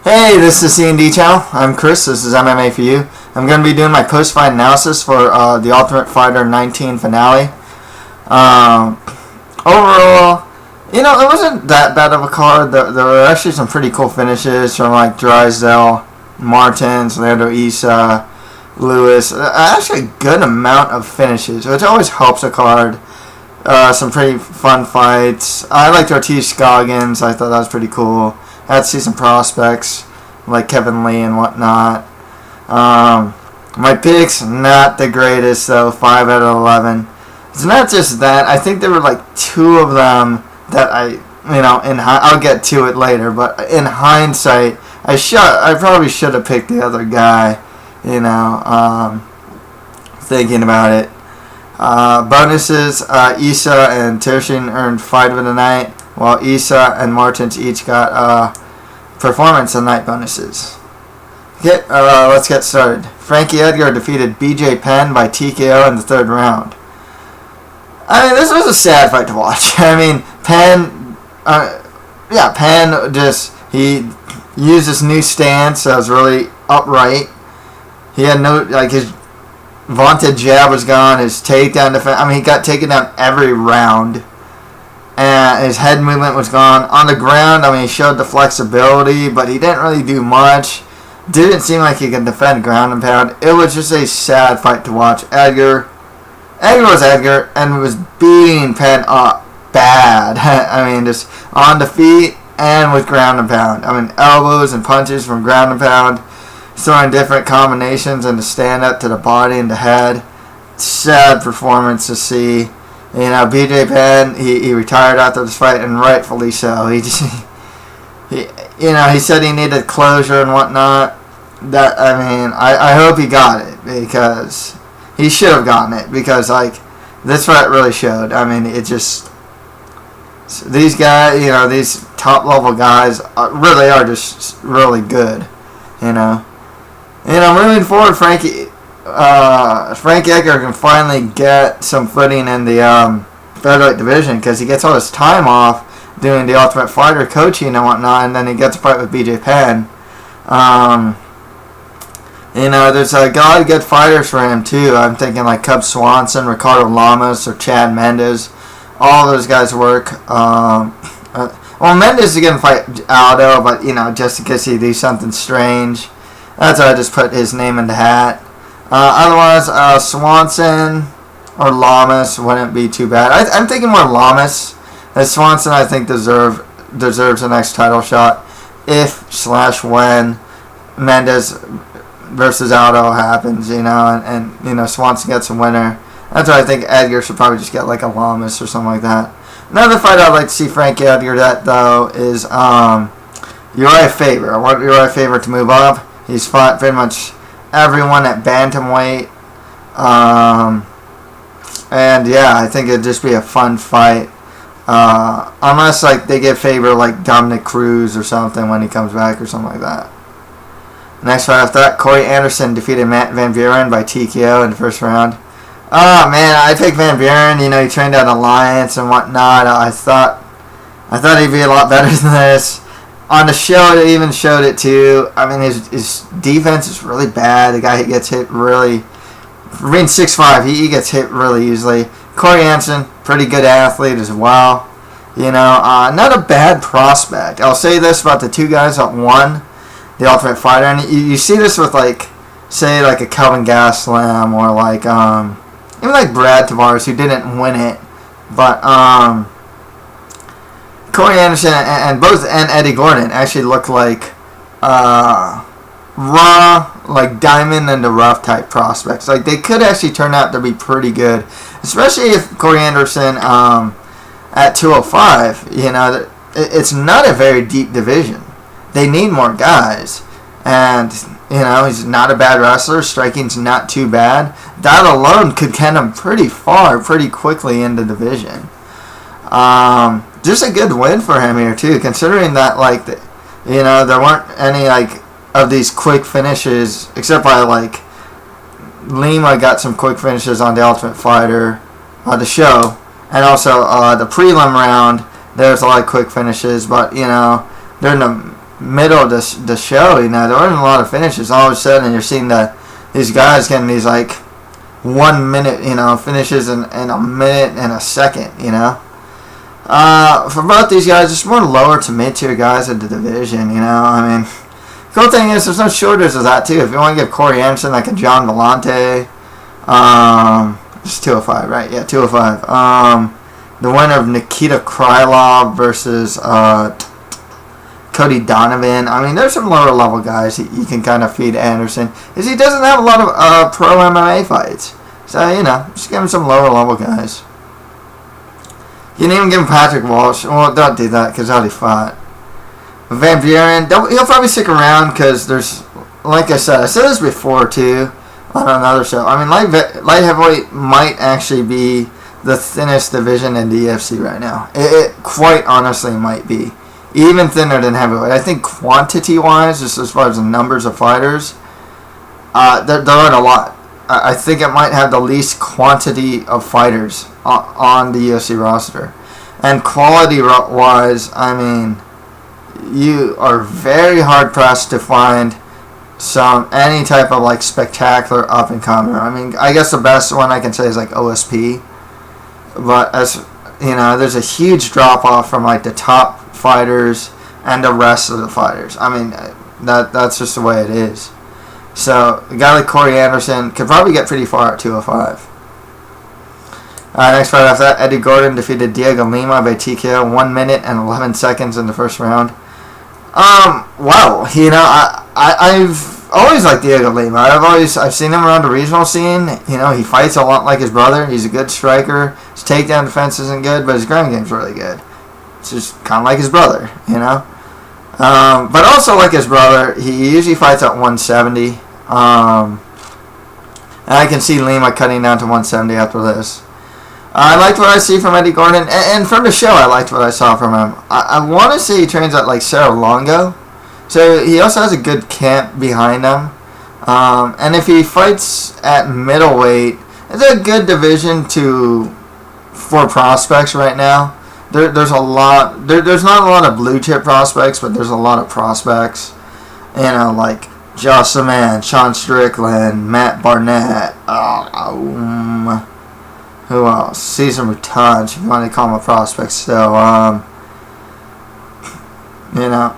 Hey, this is C&D channel. I'm Chris. This is MMA for you. I'm going to be doing my post-fight analysis for the Ultimate Fighter 19 finale. Overall, it wasn't that bad of a card. There were actually some pretty cool finishes from like Drysdale, Martins, Leandro Issa, Lewis. Actually, a good amount of finishes, which always helps a card. Some pretty fun fights. I liked Ortiz-Scoggins. I thought that was pretty cool. Had to see some prospects like Kevin Lee and whatnot. My picks, not the greatest though, 5 out of 11. It's not just that. I think there were like 2 of them that I'll get to it later, but in hindsight, I probably should have picked the other guy, thinking about it. Bonuses, Issa and Tershin earned Fight of the Night, while Issa and Martins each got Performance of the Night bonuses. Okay, let's get started. Frankie Edgar defeated BJ Penn by TKO in the 3rd round. I mean, this was a sad fight to watch. I mean, Penn he used this new stance that was really upright. He had his vaunted jab was gone, his takedown defense, he got taken down every round. And his head movement was gone. On the ground, he showed the flexibility, but he didn't really do much. Didn't seem like he could defend ground and pound. It was just a sad fight to watch. Edgar was Edgar, and was beating Penn up bad. Just on the feet and with ground and pound. Elbows and punches from ground and pound. Throwing different combinations and to stand up to the body and the head. Sad performance to see. BJ Penn, he retired after this fight, and rightfully so. He said he needed closure and whatnot. I hope he got it, because he should have gotten it, because this fight really showed. These guys, these top level guys really are just really good. Moving forward, Frank Edgar can finally get some footing in the featherweight division, because he gets all his time off doing the Ultimate Fighter coaching and whatnot, and then he gets a fight with BJ Penn. There's a lot of good fighters for him too. I'm thinking like Cub Swanson, Ricardo Lamas, or Chad Mendes. All those guys work. Mendes is going to fight Aldo, but just in case he do something strange. That's why I just put his name in the hat. Otherwise, Swanson or Lamas wouldn't be too bad. I'm thinking more Lamas. As Swanson, I think deserves the next title shot if/when Mendes versus Aldo happens, and Swanson gets a winner. That's why I think Edgar should probably just get like a Lamas or something like that. Another fight I'd like to see Frankie Edgar at, though, is Uriah Faber. I want Uriah Faber to move up. He's fought pretty much everyone at bantamweight. I think it'd just be a fun fight. Unless they give Faber like Dominic Cruz or something when he comes back or something like that. Next fight after that, Corey Anderson defeated Matt Van Buren by TKO in the 1st round. Oh man, I picked Van Buren. He trained at Alliance and whatnot. I thought he'd be a lot better than this. On the show, it even showed it too. His defense is really bad. The guy gets hit really. For being 6'5", he gets hit really easily. Corey Anderson, pretty good athlete as well. Not a bad prospect. I'll say this about the 2 guys that won the Ultimate Fighter, and you see this with say a Kelvin Gastelum or even like Brad Tavares, who didn't win it, but Corey Anderson and Eddie Gordon actually look like raw, diamond in the rough type prospects. They could actually turn out to be pretty good, especially if Corey Anderson at 205. It's not a very deep division. They need more guys, and he's not a bad wrestler. Striking's not too bad. That alone could get him pretty far, pretty quickly in the division. Just a good win for him here too, considering that there weren't any of these quick finishes, except by Lima got some quick finishes on the Ultimate Fighter, the show, and also the prelim round. There's a lot of quick finishes, but during the middle of the show, you know, there wasn't a lot of finishes. All of a sudden, you're seeing these guys getting these, like, 1 minute, you know, finishes in a minute and a second, you know. For both these guys, it's more lower to mid-tier guys in the division, you know. I mean, cool thing is there's no shorters of that, too. If you want to give Corey Anderson, like a John Vellante, it's 205, right? Yeah, 205. The winner of Nikita Krylov versus Cody Donovan. I mean, there's some lower level guys you can kind of feed Anderson. Is he doesn't have a lot of pro MMA fights. So, you know, just give him some lower level guys. You can even give him Patrick Walsh. Well, don't do that because how he fought. Van Buren, he'll probably stick around because there's, like I said this before too on another show. I mean, light heavyweight might actually be the thinnest division in the UFC right now. It quite honestly might be. Even thinner than heavyweight. I think quantity-wise, just as far as the numbers of fighters, there aren't a lot. I think it might have the least quantity of fighters on the UFC roster. And quality-wise, I mean, you are very hard-pressed to find any type of, like, spectacular up-and-comer. I mean, I guess the best one I can say is, like, OSP. But, as you know, there's a huge drop-off from, like, the top fighters and the rest of the fighters. I mean, that's just the way it is. So a guy like Corey Anderson could probably get pretty far at 205. Next fight after that, Eddie Gordon defeated Diego Lima by TKO 1 minute and 11 seconds in the first round. Wow, you know, I've always liked Diego Lima. I've seen him around the regional scene. You know, he fights a lot like his brother. He's a good striker. His takedown defense isn't good, but his ground game's really good. It's just kind of like his brother, you know. But also like his brother, he usually fights at 170. And I can see Lima cutting down to 170 after this. I liked what I see from Eddie Gordon. And from the show, I liked what I saw from him. I want to say he trains at like Cerro Longo. So he also has a good camp behind him. And if he fights at middleweight, it's a good division for prospects right now. There's a lot. There's not a lot of blue chip prospects, but there's a lot of prospects. You know, like Josh Saman, Sean Strickland, Matt Barnett. Who else? Cesar Mutanch, if you want to call him a prospect. So, you know,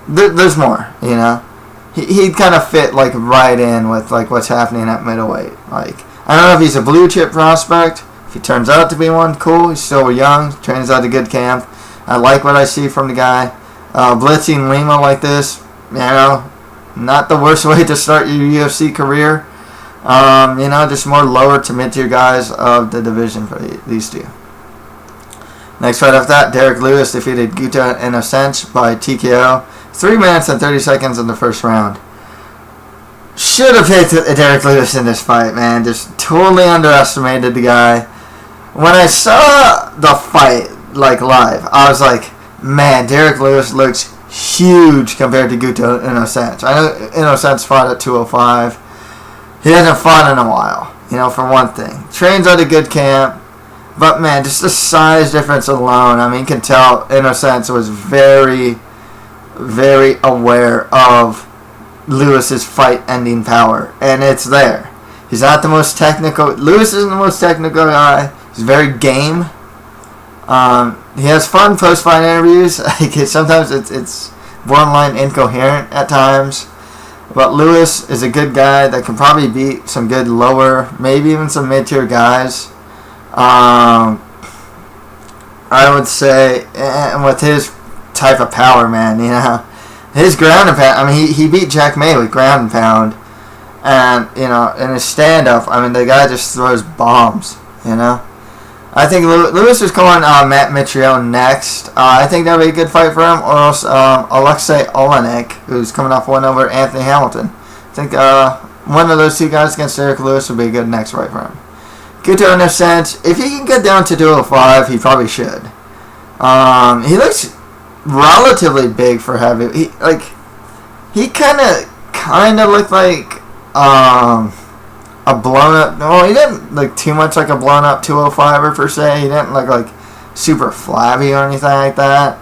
there's more. You know, he'd kind of fit like right in with like what's happening at middleweight. Like, I don't know if he's a blue chip prospect. If he turns out to be one, cool. He's still young. Trains out a good camp. I like what I see from the guy. Blitzing Lima like this, you know, not the worst way to start your UFC career. You know, just more lower to mid-tier guys of the division for these two. Next fight after that, Derek Lewis defeated Guto Inocente by TKO. 3 minutes and 30 seconds in the first round. Should have picked Derek Lewis in this fight, man. Just totally underestimated the guy. When I saw the fight, like, live, I was like, man, Derek Lewis looks huge compared to Guto Inocente. I know Inocente fought at 205. He hasn't fought in a while, you know, for one thing. Trains at a good camp. But, man, just the size difference alone, I mean, you can tell Inocente was very, very aware of Lewis's fight-ending power. And it's there. He's not the most technical. Lewis isn't the most technical guy. He's very game. He has fun post-fight interviews. Sometimes it's borderline incoherent at times. But Lewis is a good guy that can probably beat some good lower, maybe even some mid-tier guys. I would say, and with his type of power, man, you know, his ground and pound. I mean, he beat Jack May with ground and pound, and you know, in his stand-up, I mean, the guy just throws bombs. You know, I think Lewis is calling Matt Mitrione next. I think that'll be a good fight for him, or else Alexei Olenek, who's coming off one over Anthony Hamilton. I think one of those two guys against Derek Lewis would be a good next fight for him. Guto Inocente, if he can get down to 205, he probably should. He looks relatively big for heavy. He kind of looked like a blown up. No, he didn't look too much like a blown up 205er per se. He didn't look like super flabby or anything like that.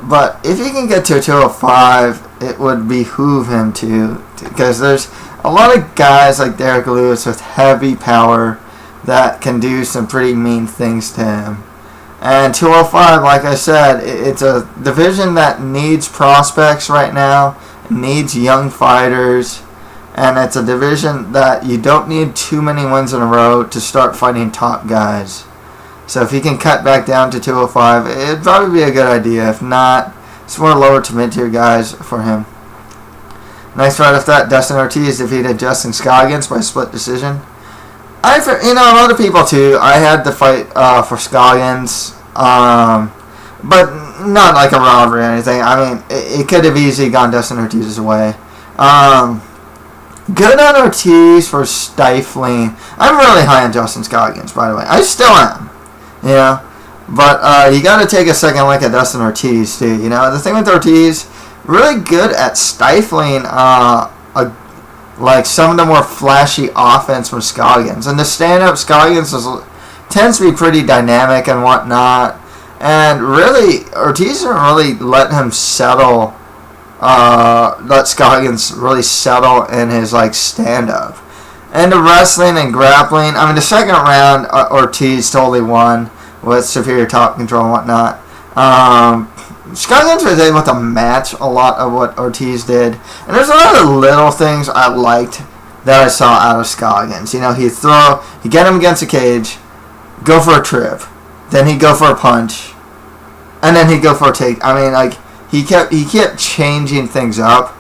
But if he can get to a 205, it would behoove him to, because there's a lot of guys like Derek Lewis with heavy power that can do some pretty mean things to him. And 205, like I said, it's a division that needs prospects right now, needs young fighters, and it's a division that you don't need too many wins in a row to start fighting top guys. So if he can cut back down to 205, it'd probably be a good idea. If not, it's more lower to mid-tier guys for him. Next fight after that, Dustin Ortiz defeated Justin Scoggins by split decision. A lot of people too. I had the fight for Scoggins, but not like a robbery or anything. I mean, it could have easily gone Dustin Ortiz's way. Good on Ortiz for stifling. I'm really high on Justin Scoggins, by the way. I still am. But you got to take a second look at Dustin Ortiz too. The thing with Ortiz, really good at stifling like some of the more flashy offense from Scoggins. And the stand-up Scoggins tends to be pretty dynamic and whatnot. And really, Ortiz didn't really let him settle, let Scoggins really settle in his stand-up. And the wrestling and grappling, I mean, the second round, Ortiz totally won with superior top control and whatnot. Scoggins was able to match a lot of what Ortiz did. And there's a lot of little things I liked that I saw out of Scoggins. He'd get him against the cage, go for a trip, then he'd go for a punch, and then he'd go for a take. I mean, he kept changing things up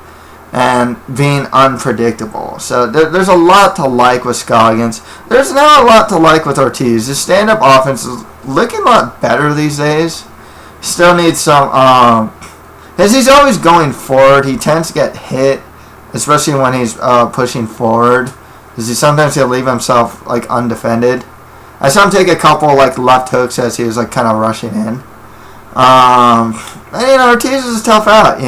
and being unpredictable. So there's a lot to like with Scoggins. There's not a lot to like with Ortiz. His stand-up offense is looking a lot better these days. Still needs some, because he's always going forward. He tends to get hit, especially when he's pushing forward, because sometimes he'll leave himself undefended. I saw him take a couple left hooks as he was kind of rushing in. And, Ortiz is a tough out.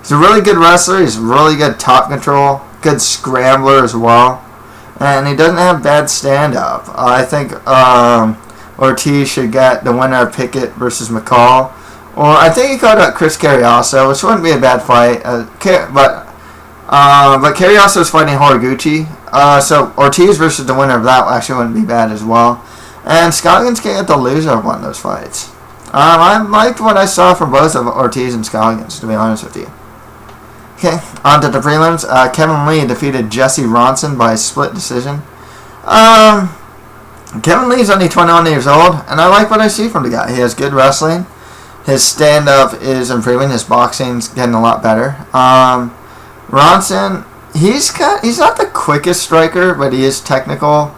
He's a really good wrestler. He's really good top control, good scrambler as well, and he doesn't have bad stand-up. I think Ortiz should get the winner of Pickett versus McCall. Or I think he called out Chris Carriasso, which wouldn't be a bad fight. But Carriasso is fighting Horiguchi. So Ortiz versus the winner of that actually wouldn't be bad as well. And Scoggins can get the loser of one of those fights. I liked what I saw from both of Ortiz and Scoggins, to be honest with you. Okay, on to the prelims. Kevin Lee defeated Jesse Ronson by split decision. Kevin Lee's only 21 years old, and I like what I see from the guy. He has good wrestling. His stand-up is improving. His boxing's getting a lot better. Ronson, he's not the quickest striker, but he is technical.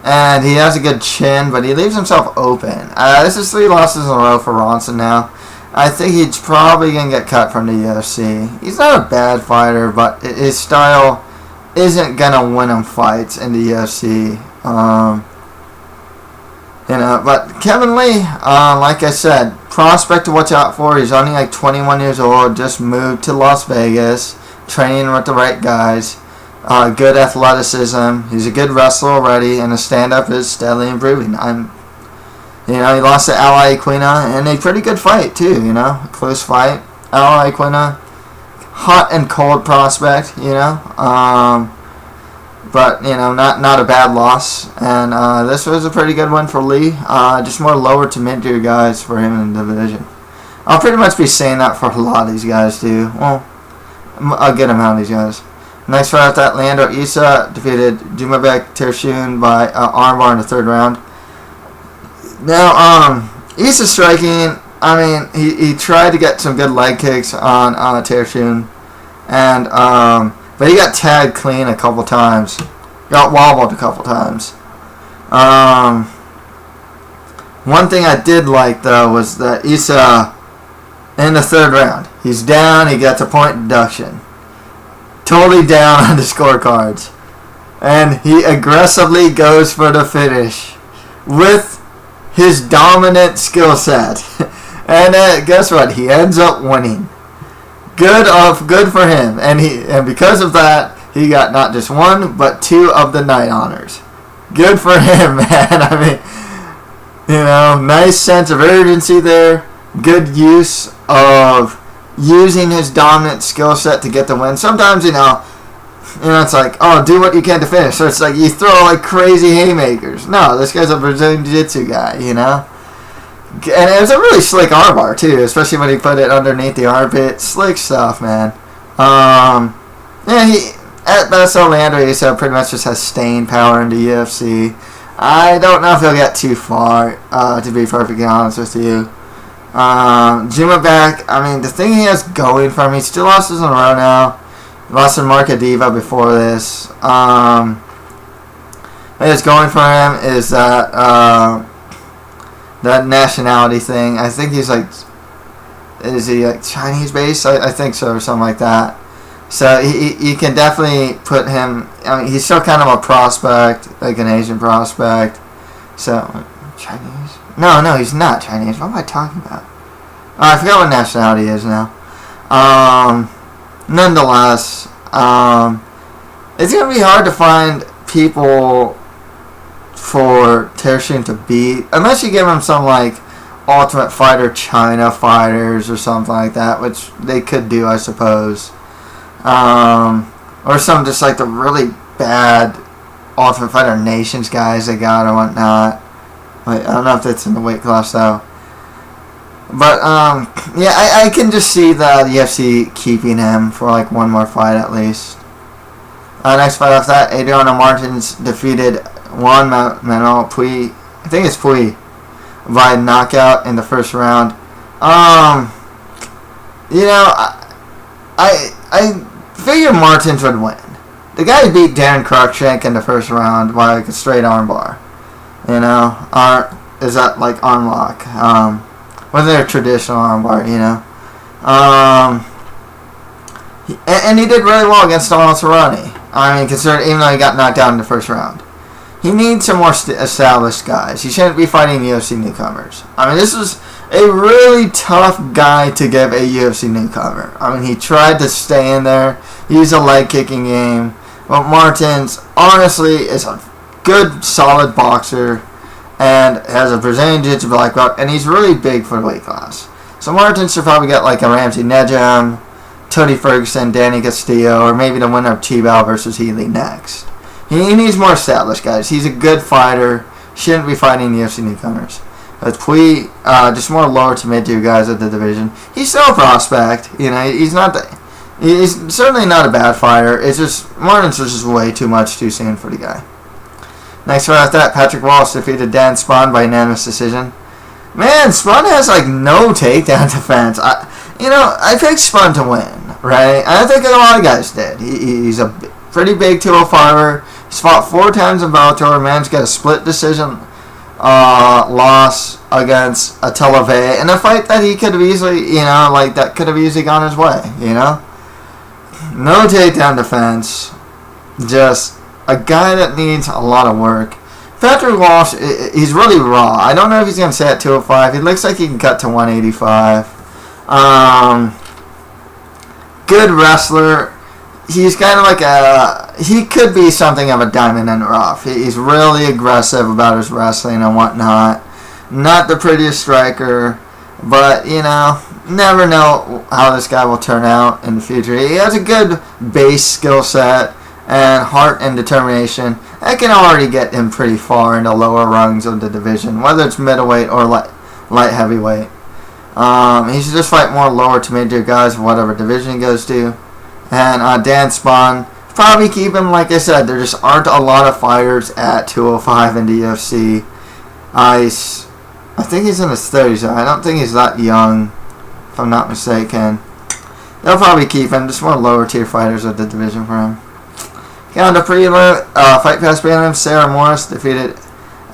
And he has a good chin, but he leaves himself open. This is 3 losses in a row for Ronson now. I think he's probably going to get cut from the UFC. He's not a bad fighter, but his style isn't going to win him fights in the UFC. But Kevin Lee, like I said, prospect to watch out for. He's only 21 years old, just moved to Las Vegas, training with the right guys. Good athleticism. He's a good wrestler already, and his stand-up is steadily improving. He lost to Ally Aquina, and a pretty good fight too. A close fight. Ally Aquina, hot and cold prospect. But not a bad loss, and this was a pretty good one for Lee. Just more lower to mid-tier guys for him in the division. I'll pretty much be saying that for a lot of these guys too. Well, a good amount of these guys. Next fight after that, Leandro Issa defeated Jumabek Tershun by armbar in the 3rd round. Now, Issa striking, he tried to get some good leg kicks on Tershun, and but he got tagged clean a couple times. Got wobbled a couple times. One thing I did like, though, was that Issa, in the 3rd round, he's down, he gets a point deduction. Totally down on the scorecards. And he aggressively goes for the finish with his dominant skill set. And guess what? He ends up winning. Good for him. And because of that, he got not just 1, but 2 of the night honors. Good for him, man. Nice sense of urgency there. Good use of using his dominant skill set to get the win. Sometimes, it's like, oh, do what you can to finish. So it's like you throw like crazy haymakers. No, this guy's a Brazilian Jiu-Jitsu guy, And it was a really slick armbar too, especially when he put it underneath the armpit. Slick stuff, man. He at best Orlando pretty much just has staying power in the UFC. I don't know if he'll get too far, to be perfectly honest with you. Juma back, the thing he has going for him, he still lost in a row now. He lost to Marcadiva before this. What is going for him is that nationality thing. I think he's is he like Chinese based? I think so, or something like that. So you can definitely put him. He's still kind of a prospect, like an Asian prospect. So Chinese? No, he's not Chinese. What am I talking about? I forgot what nationality he is now. Nonetheless, it's gonna be hard to find people for Tershin to beat unless you give him some like Ultimate Fighter China fighters or something like that, which they could do, I suppose. Or some just like the really bad Ultimate Fighter Nations guys they got or whatnot. Like, I don't know if that's in the weight class though. But I can just see the UFC keeping him for like one more fight at least. Next fight after that, Adriano Martins defeated Juan Manuel Puig. I think it's Puig by knockout in the first round. I figured Martins would win. The guy beat Dan Cruikshank in the first round by like a straight armbar. Is that like arm lock? Wasn't there a traditional armbar? And he did really well against Donald Cerrone. Considering even though he got knocked out in the first round. He needs some more established guys. He shouldn't be fighting UFC newcomers. This is a really tough guy to give a UFC newcomer. He tried to stay in there, use a leg kicking game. But Martins, honestly, is a good, solid boxer and has a Brazilian Jiu-Jitsu black belt, and he's really big for the weight class. So Martins should probably get like a Ramsey Nejam, Tony Ferguson, Danny Castillo, or maybe the winner of Tibau versus Healy next. He needs more established guys. He's a good fighter. Shouldn't be fighting UFC newcomers. But Puig, just more lower to mid-tier guys at the division. He's still a prospect. He's certainly not a bad fighter. It's just Martins was just way too much too soon for the guy. Next fight after that, Patrick Walsh defeated Dan Spahn by unanimous decision. Man, Spahn has like no takedown defense. I picked Spahn to win, right? I think a lot of guys did. He's a pretty big 205er. He's fought 4 times in Bellator. Man's got a split decision loss against Attila Vey in a fight that he could have easily, that could have easily gone his way, No takedown defense. Just a guy that needs a lot of work. Patrick Walsh, he's really raw. I don't know if he's going to stay at 205. He looks like he can cut to 185. Good wrestler. He's kind of like he could be something of a diamond in the rough. He's really aggressive about his wrestling and whatnot. Not the prettiest striker, but, never know how this guy will turn out in the future. He has a good base skill set and heart and determination. That can already get him pretty far in the lower rungs of the division, whether it's middleweight or light heavyweight. He should just fight more lower to mid-tier guys, whatever division he goes to. And Dan Spahn, probably keep him. Like I said, there just aren't a lot of fighters at 205 in the UFC. I think he's in his 30s. I don't think he's that young, if I'm not mistaken. They'll probably keep him. Just more lower tier fighters of the division for him. On the prelim, Fight Pass prelim, Sarah Morris defeated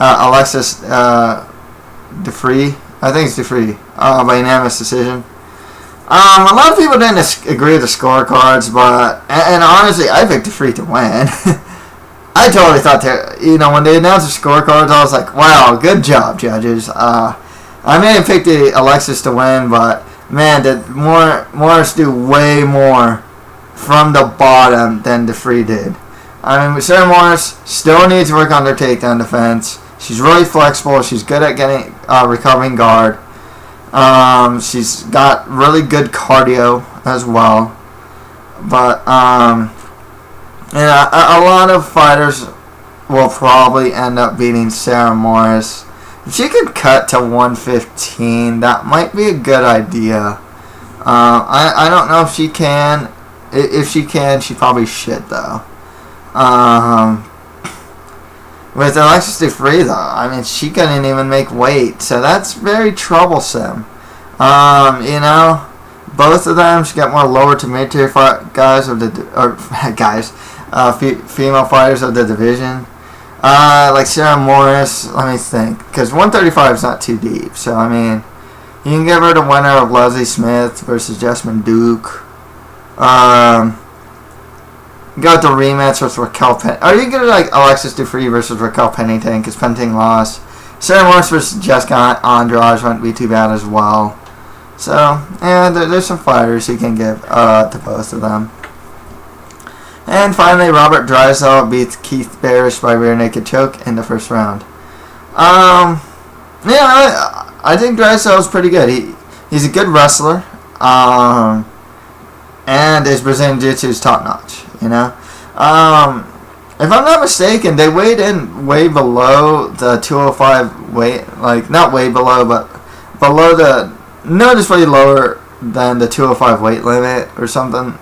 Alexis DeFree. I think it's DeFree by unanimous decision. A lot of people didn't agree with the scorecards, but and honestly, I picked DeFree to win. I totally thought that when they announced the scorecards, I was like, wow, good job, judges. I may have picked Alexis to win, but man, did Morris do way more from the bottom than DeFree did. Sarah Morris still needs to work on their takedown defense. She's really flexible. She's good at getting recovering guard. She's got really good cardio as well. But a lot of fighters will probably end up beating Sarah Morris. If she could cut to 115, that might be a good idea. I don't know if she can. If she can, she probably should, though. With Alexis Dufresne, though, I mean, she couldn't even make weight, so that's very troublesome. Both of them should get more lower to mid-tier guys of the female fighters of the division. Like Sarah Morris, let me think, because 135 is not too deep. So I mean, you can give her the winner of Leslie Smith versus Jessamine Duke. Go with the rematch with Raquel Pennington. Or you can go like Alexis Dufresne versus Raquel Pennington, because Pennington lost. Sarah Morris versus Jessica Andrade wouldn't be too bad as well. So yeah, there's some fighters you can give to both of them. And finally, Robert Drysdale beats Keith Barish by rear naked choke in the first round. I think Drysdale is pretty good. He's a good wrestler, and his Brazilian Jiu-Jitsu is top notch. If I'm not mistaken, they weighed in way below the 205 weight, like not way below, but below noticeably lower than the 205 weight limit or something.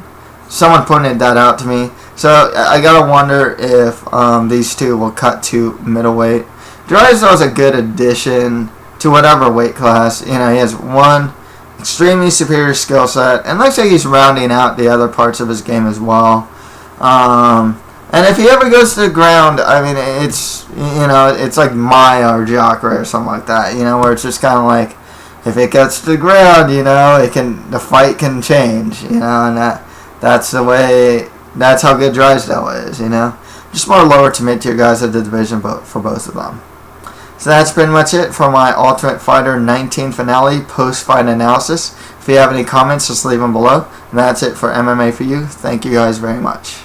Someone pointed that out to me. So I gotta wonder if these two will cut to middleweight. Drysdale is a good addition to whatever weight class. He has one extremely superior skill set, and looks like he's rounding out the other parts of his game as well. And if he ever goes to the ground, I mean, it's like Maya or Jacare or something like that. Where it's just kind of like, if it gets to the ground, the fight can change. And that's the way. That's how good Drysdale is, Just more lower to mid-tier guys of the division for both of them. So that's pretty much it for my Ultimate Fighter 19 finale post-fight analysis. If you have any comments, just leave them below. And that's it for MMA for you. Thank you guys very much.